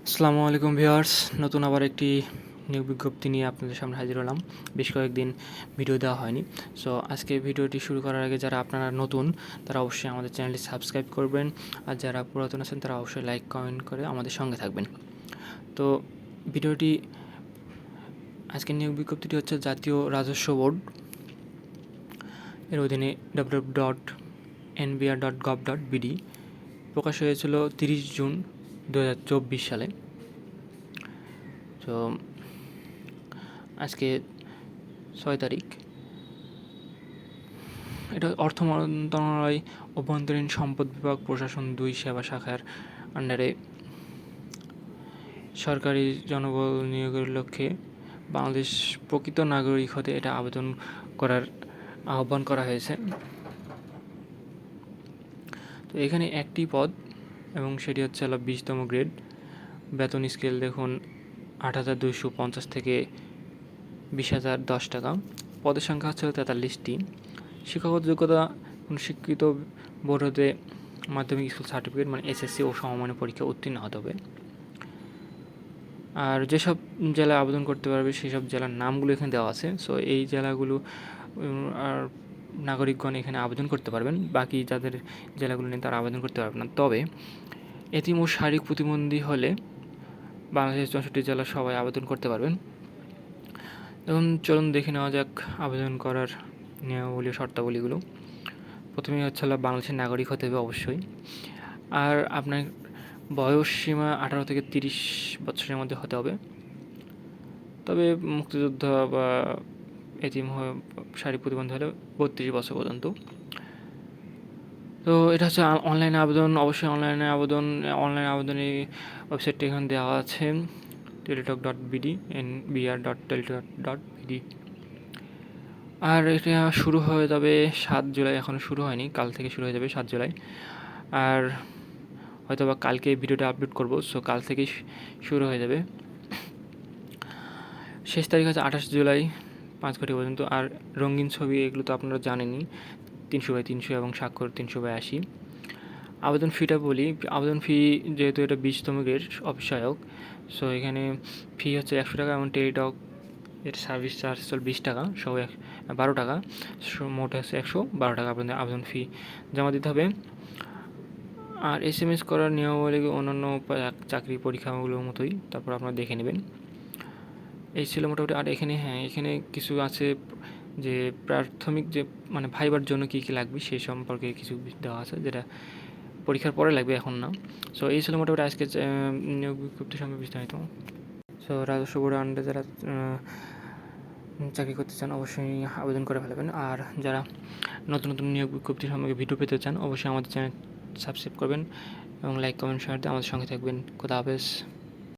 আসসালামু আলাইকুম ভিউয়ার্স, নতুন আবার একটি নিয়োগ বিজ্ঞপ্তি নিয়ে আপনাদের সামনে হাজির হলাম। বেশ কয়েকদিন ভিডিও দেওয়া হয়নি। সো আজকে ভিডিওটি শুরু করার আগে যারা আপনারা নতুন তারা অবশ্যই আমাদের চ্যানেলটি সাবস্ক্রাইব করবেন, আর যারা পুরাতন আছেন তারা অবশ্যই লাইক কমেন্ট করে আমাদের সঙ্গে থাকবেন। তো ভিডিওটি আজকের নিয়োগ বিজ্ঞপ্তিটি হচ্ছে জাতীয় রাজস্ব বোর্ড এর অধীনে www.nbr.gov.bd প্রকাশ হয়েছিল 30 জুন 2024 সালে। তো আজকে 6 তারিখ। এটা অর্থ মন্ত্রণালয়, অভ্যন্তরীণ সম্পদ বিভাগ, প্রশাসন 2 সেবা শাখার আন্ডারে সরকারি জনবল নিয়োগের লক্ষ্যে বাংলাদেশ প্রকৃত নাগরিক হতে এটা আবেদন করার আহ্বান করা হয়েছে। তো এখানে একটি পদ এবং সেটি হচ্ছে 20তম গ্রেড। বেতন স্কেল দেখুন 8,250 থেকে 20,010 টাকা। পদের সংখ্যা হচ্ছে 43টি। শিক্ষাগত যোগ্যতা কোনো স্বীকৃত বোর্ড হতে মাধ্যমিক স্কুল সার্টিফিকেট মানে এসএসসি ও সমমানের পরীক্ষা উত্তীর্ণ হতে হবে। আর যেসব জেলায় আবেদন করতে পারবে সেসব জেলার নামগুলো এখানে দেওয়া আছে। সো এই জেলাগুলো আর নাগরিকগণ এখানে আবেদন করতে পারবেন। বাকি যাদের জেলাগুলো নেই তারা আবেদন করতে পারবেন না। তবে এতিম ও শারীরিক প্রতিবন্ধী হলে বাংলাদেশের 64 জেলার সবাই আবেদন করতে পারবেন। এখন চলুন দেখে নেওয়া যাক আবেদন করার নিয়মাবলী শর্তাবলীগুলো। প্রথমেই হচ্ছে বাংলাদেশের নাগরিক হতে হবে অবশ্যই। আর আপনার বয়স সীমা 18 থেকে 30 বছরের মধ্যে হতে হবে। তবে মুক্তিযোদ্ধা বা এতিম শারীরিক প্রতিবন্ধী হলে 32 বছর পর্যন্ত। তো এটা হচ্ছে অনলাইনে আবেদন। অবশ্যই অনলাইন আবেদনের ওয়েবসাইটটা এখানে দেওয়া আছে, teletalk.bd nbr.teletalk.bd। আর এটা শুরু হয়ে যাবে 7 জুলাই, এখনও শুরু হয়নি, কাল থেকে শুরু হয়ে যাবে 7 জুলাই। আর হয়তো বা কালকে ভিডিওটা আপলোড করব, সো কাল থেকেই শুরু হয়ে যাবে। শেষ তারিখ হচ্ছে 28 জুলাই 5 ঘটিকা পর্যন্ত। আর রঙিন ছবি এগুলো তো আপনারা জানেনই, 300x300 এবং স্বাক্ষর 300/80। আবেদন ফিটা বলি, আবেদন ফি যেহেতু এটা 20তম গ্রেড অফিস সহায়ক, সো এখানে ফি হচ্ছে 100 টাকা এবং টেলিটক এর সার্ভিস চার্জ হচ্ছে 20 টাকা, সহ 12 টাকা, মোট হচ্ছে 112 টাকা আপনাদের আবেদন ফি জমা দিতে হবে। আর SMS করার নিয়মাবলী অন্যান্য চাকরি পরীক্ষাগুলোর মতোই, তারপর আপনারা দেখে নেবেন। এই ছিল মোটামুটি। আর এখানে কিছু আছে যে প্রাথমিক যে মানে ভাইবার জন্য কী কী লাগবে সেই সম্পর্কে কিছু দেওয়া আছে, যেটা পরীক্ষার পরে লাগবে, এখন না। সো এই ছিল মোটামুটি আজকে নিয়োগ বিজ্ঞপ্তি সম্পর্কে বিস্তারিত। সো রাজস্ব বোর্ডের আন্ডারে যারা চাকরি করতে চান অবশ্যই আবেদন করে ফেলবেন। আর যারা নতুন নতুন নিয়োগ বিজ্ঞপ্তি সম্পর্কে ভিডিও পেতে চান অবশ্যই আমাদের চ্যানেল সাবস্ক্রাইব করবেন এবং লাইক কমেন্ট শেয়ার দিয়ে আমাদের সঙ্গে থাকবেন। খোদা হাফেজ।